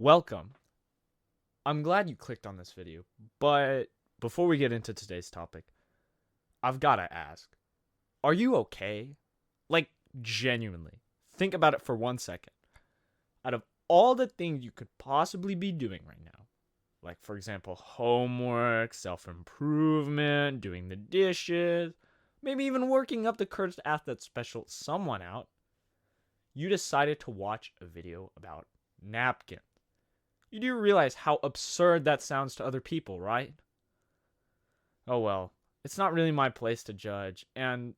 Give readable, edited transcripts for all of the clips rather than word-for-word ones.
Welcome. I'm glad you clicked on this video, but before we get into today's topic, I've gotta ask, are you okay? Like, genuinely. Think about it for 1 second. Out of all the things you could possibly be doing right now, like, for example, homework, self improvement, doing the dishes, maybe even working up the courage to ask that special someone out, you decided to watch a video about napkins. You do realize how absurd that sounds to other people, right? Oh well, it's not really my place to judge, and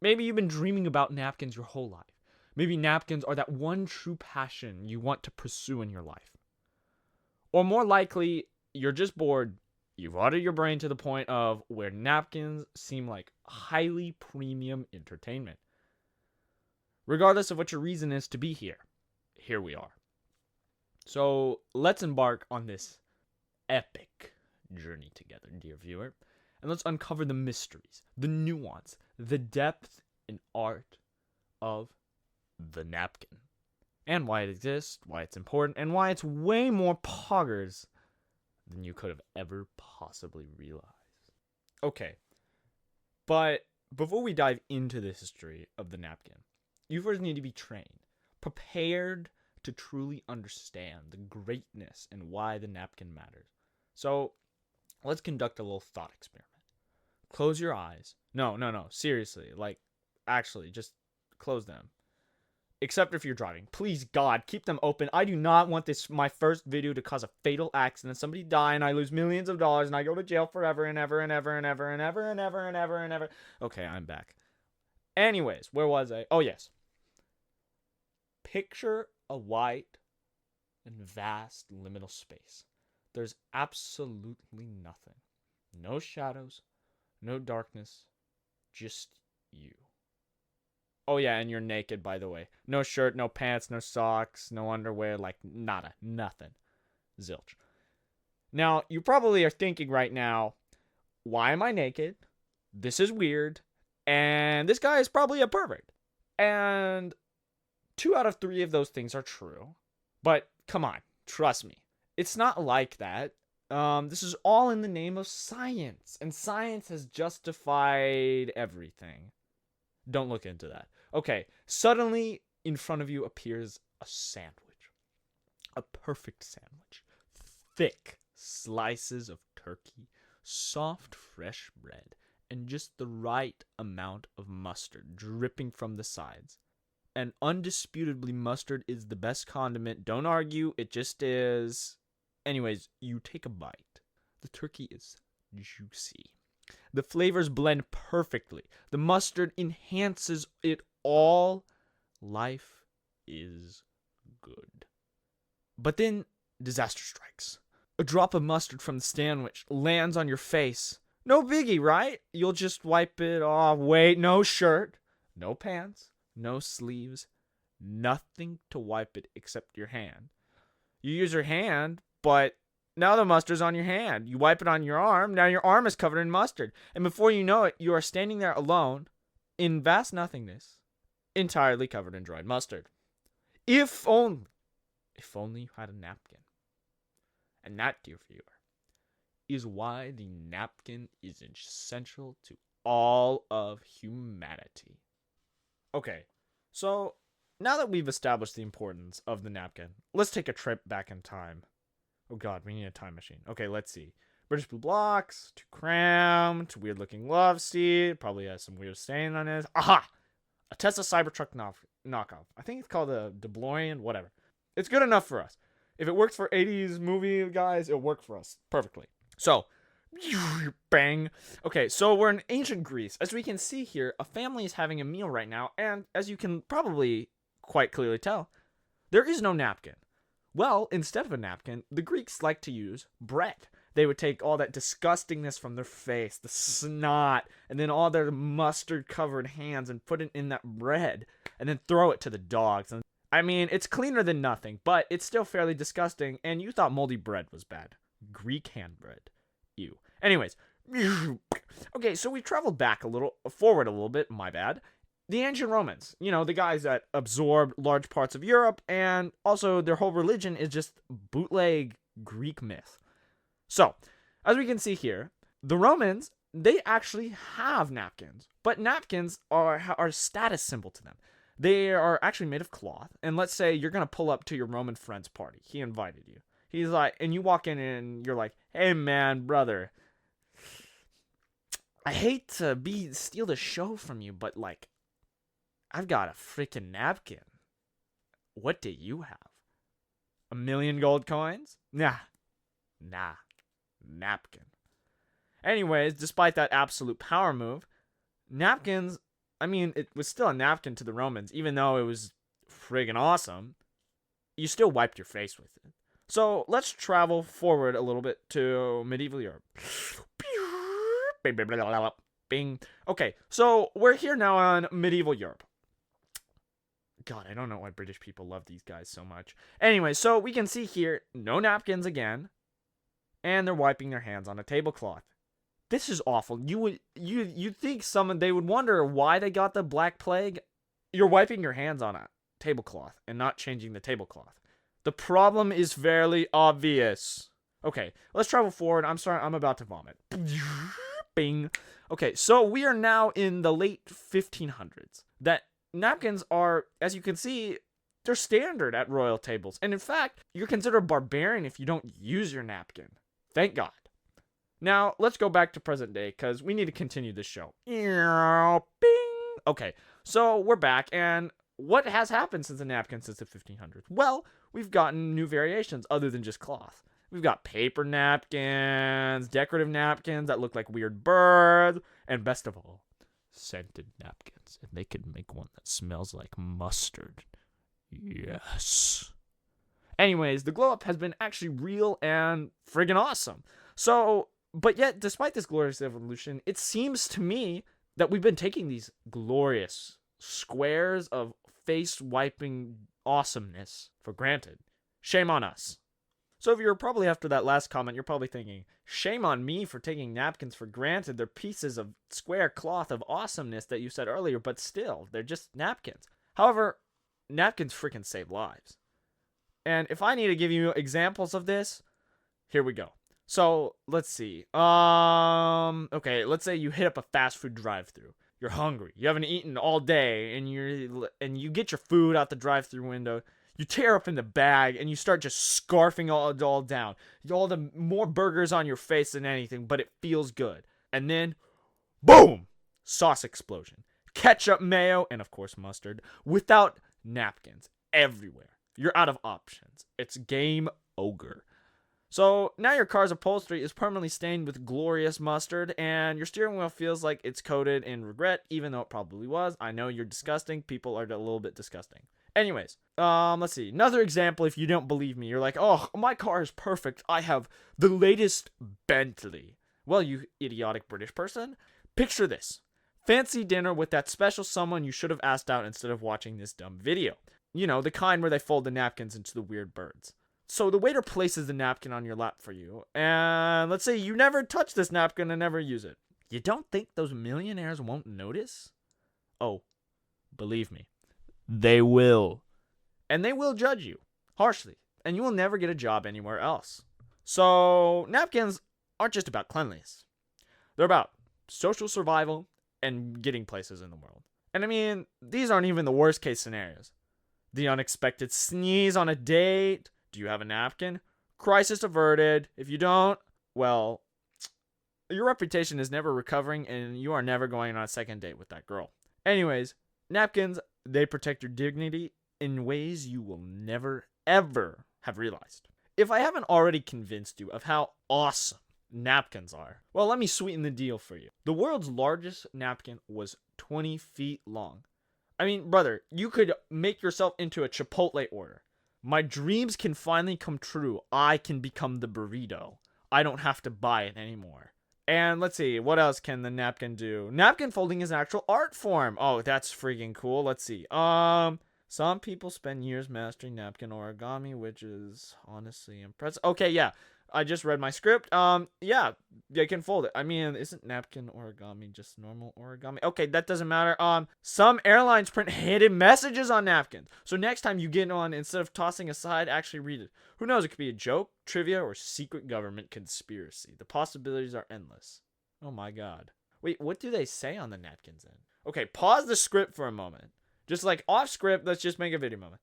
maybe you've been dreaming about napkins your whole life. Maybe napkins are that one true passion you want to pursue in your life. Or more likely, you're just bored, you've ordered your brain to the point of where napkins seem like highly premium entertainment. Regardless of what your reason is to be here, here we are. So let's embark on this epic journey together, dear viewer, and let's uncover the mysteries, the nuance, the depth and art of the napkin, and why it exists, why it's important, and why it's way more poggers than you could have ever possibly realized. Okay, but before we dive into the history of the napkin, you first need to be trained, prepared to truly understand the greatness and why the napkin matters. So, let's conduct a little thought experiment. Close your eyes. No, seriously. Actually, just close them. Except if you're driving. Please, God, keep them open. I do not want this, my first video, to cause a fatal accident. Somebody die and I lose millions of dollars and I go to jail forever and ever and ever and ever and ever and ever and ever and ever. Okay, I'm back. Anyways, where was I? Oh, yes. Picture a white and vast liminal space. There's absolutely nothing. No shadows, no darkness, just you. Oh yeah, and you're naked, by the way. No shirt, no pants, no socks, no underwear, like nada, nothing. Zilch. Now, you probably are thinking right now, why am I naked? This is weird. And this guy is probably a pervert. And 2 out of 3 of those things are true. But come on, trust me. It's not like that. This is all in the name of science. And science has justified everything. Don't look into that. Okay, suddenly in front of you appears a sandwich. A perfect sandwich. Thick slices of turkey, soft fresh bread, and just the right amount of mustard dripping from the sides. And undisputably, mustard is the best condiment. Don't argue, it just is. Anyways, you take a bite. The turkey is juicy. The flavors blend perfectly. The mustard enhances it all. Life is good. But then disaster strikes. A drop of mustard from the sandwich lands on your face. No biggie, right? You'll just wipe it off. Wait, no shirt, no pants, no sleeves, nothing to wipe it except your hand. You use your hand, but now the mustard's on your hand. You wipe it on your arm. Now your arm is covered in mustard. And before you know it, you are standing there alone in vast nothingness, entirely covered in dried mustard. If only you had a napkin. And that, dear viewer, is why the napkin is essential to all of humanity. Okay, so now that we've established the importance of the napkin, let's take a trip back in time. Oh god, we need a time machine. Okay, let's see. British blue blocks, too cramped, weird looking love seat, probably has some weird stain on it. Aha! A Tesla Cybertruck knockoff. I think it's called a DeLorean, whatever. It's good enough for us. If it works for 80s movie guys, it'll work for us perfectly. So, bang. Okay, so we're in ancient Greece. As we can see here, a family is having a meal right now, and as you can probably quite clearly tell, there is no napkin. Well, instead of a napkin, the Greeks like to use bread. They would take all that disgustingness from their face, the snot, and then all their mustard-covered hands and put it in that bread, and then throw it to the dogs. And I mean, it's cleaner than nothing, but it's still fairly disgusting, and you thought moldy bread was bad. Greek hand bread. Ew. Anyways, okay, so we traveled forward a little bit, my bad, The ancient Romans, the guys that absorbed large parts of Europe, and also their whole religion is just bootleg Greek myth. So, as we can see here, the Romans, they actually have napkins, but napkins are a status symbol to them. They are actually made of cloth, and let's say you're going to pull up to your Roman friend's party. He invited you. He's like, and you walk in and you're like, hey man, brother, I hate to steal the show from you, but like, I've got a freaking napkin. What do you have? 1,000,000 gold coins? Nah. Napkin. Anyways, despite that absolute power move, napkins, it was still a napkin to the Romans, even though it was friggin' awesome. You still wiped your face with it. So let's travel forward a little bit to medieval Europe. Bing. Okay, so we're here now on medieval Europe. God, I don't know why British people love these guys so much. Anyway, so we can see here, no napkins again, and they're wiping their hands on a tablecloth. This is awful. You'd think they would wonder why they got the Black Plague. You're wiping your hands on a tablecloth and not changing the tablecloth. The problem is fairly obvious. Okay, let's travel forward. I'm sorry, I'm about to vomit. Bing. Okay, so we are now in the late 1500s. That napkins are, as you can see, they're standard at royal tables. And in fact, you're considered barbarian if you don't use your napkin. Thank God. Now, let's go back to present day because we need to continue this show. Bing. Okay, so we're back, and what has happened since the napkin since the 1500s? Well, we've gotten new variations other than just cloth. We've got paper napkins, decorative napkins that look like weird birds, and best of all, scented napkins. And they could make one that smells like mustard. Yes. Anyways, the glow up has been actually real and friggin' awesome. So, but yet, despite this glorious evolution, it seems to me that we've been taking these glorious squares of face-wiping awesomeness for granted. Shame on us. So if you're probably after that last comment, you're probably thinking, shame on me for taking napkins for granted. They're pieces of square cloth of awesomeness that you said earlier, but still, they're just napkins. However, napkins freaking save lives. And if I need to give you examples of this, here we go. So, let's see. Okay, let's say you hit up a fast food drive-thru. You're hungry. You haven't eaten all day, and you get your food out the drive-thru window. You tear up in the bag, and you start just scarfing all down. All the more burgers on your face than anything, but it feels good. And then, boom! Sauce explosion. Ketchup, mayo, and of course mustard. Without napkins. Everywhere. You're out of options. It's game over. So now your car's upholstery is permanently stained with glorious mustard, and your steering wheel feels like it's coated in regret, even though it probably was. I know you're disgusting. People are a little bit disgusting. Anyways, let's see. Another example, if you don't believe me, you're like, oh, my car is perfect. I have the latest Bentley. Well, you idiotic British person, picture this. Fancy dinner with that special someone you should have asked out instead of watching this dumb video. You know, the kind where they fold the napkins into the weird birds. So the waiter places the napkin on your lap for you, and let's say you never touch this napkin and never use it. You don't think those millionaires won't notice? Oh, believe me, they will. And they will judge you harshly, and you will never get a job anywhere else. So napkins aren't just about cleanliness. They're about social survival and getting places in the world. And these aren't even the worst case scenarios. The unexpected sneeze on a date. Do you have a napkin? Crisis averted. If you don't, well, your reputation is never recovering and you are never going on a second date with that girl. Anyways, napkins, they protect your dignity in ways you will never, ever have realized. If I haven't already convinced you of how awesome napkins are, well, let me sweeten the deal for you. The world's largest napkin was 20 feet long. Brother, you could make yourself into a Chipotle order. My dreams can finally come true. I can become the burrito. I don't have to buy it anymore. And let's see, what else can the napkin do? Napkin folding is an actual art form. Oh, that's freaking cool. Let's see. Some people spend years mastering napkin origami, which is honestly impressive. Okay, yeah. I just read my script. Yeah, they can fold it. I mean, isn't napkin origami just normal origami? Okay, that doesn't matter. Some airlines print hidden messages on napkins. So next time you get on, instead of tossing aside, actually read it. Who knows? It could be a joke, trivia, or secret government conspiracy. The possibilities are endless. Oh my god. Wait, what do they say on the napkins then? Okay, pause the script for a moment. Just like off script, let's just make a video moment.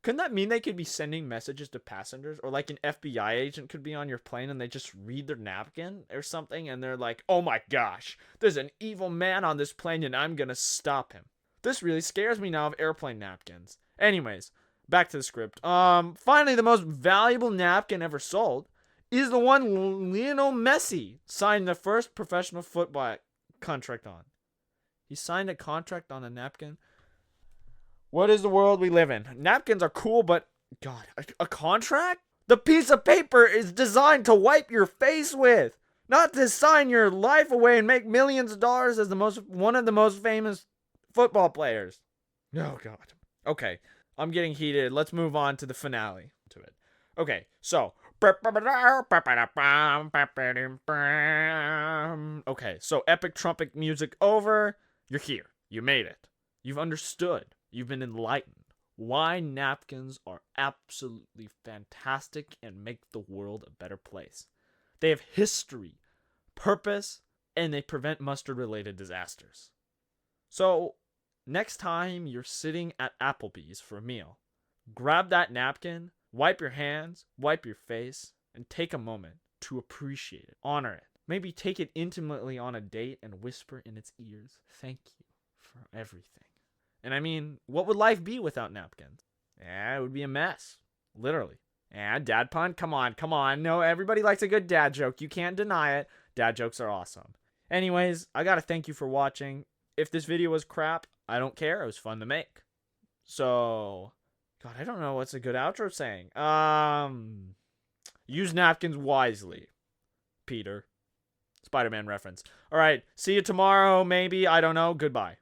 Couldn't that mean they could be sending messages to passengers? Or like an FBI agent could be on your plane and they just read their napkin or something and they're like, oh my gosh, there's an evil man on this plane and I'm gonna stop him. This really scares me now of airplane napkins. Anyways, back to the script. Finally, the most valuable napkin ever sold is the one Lionel Messi signed the first professional football contract on. He signed a contract on a napkin. What is the world we live in? Napkins are cool, but God, a contract? The piece of paper is designed to wipe your face with, not to sign your life away and make millions of dollars as one of the most famous football players. Oh God. Okay, I'm getting heated. Let's move on to the finale. To it. Okay, so. Okay, so epic trumpet music over. You're here. You made it. You've understood. You've been enlightened. Why napkins are absolutely fantastic and make the world a better place. They have history, purpose, and they prevent mustard-related disasters. So, next time you're sitting at Applebee's for a meal, grab that napkin, wipe your hands, wipe your face, and take a moment to appreciate it, honor it. Maybe take it intimately on a date and whisper in its ears, thank you for everything. And I mean, what would life be without napkins? Yeah, it would be a mess. Literally. Yeah, dad pun? Come on. No, everybody likes a good dad joke. You can't deny it. Dad jokes are awesome. Anyways, I gotta thank you for watching. If this video was crap, I don't care. It was fun to make. So, God, I don't know what's a good outro saying. Use napkins wisely, Peter. Spider-Man reference. All right, see you tomorrow, maybe. I don't know. Goodbye.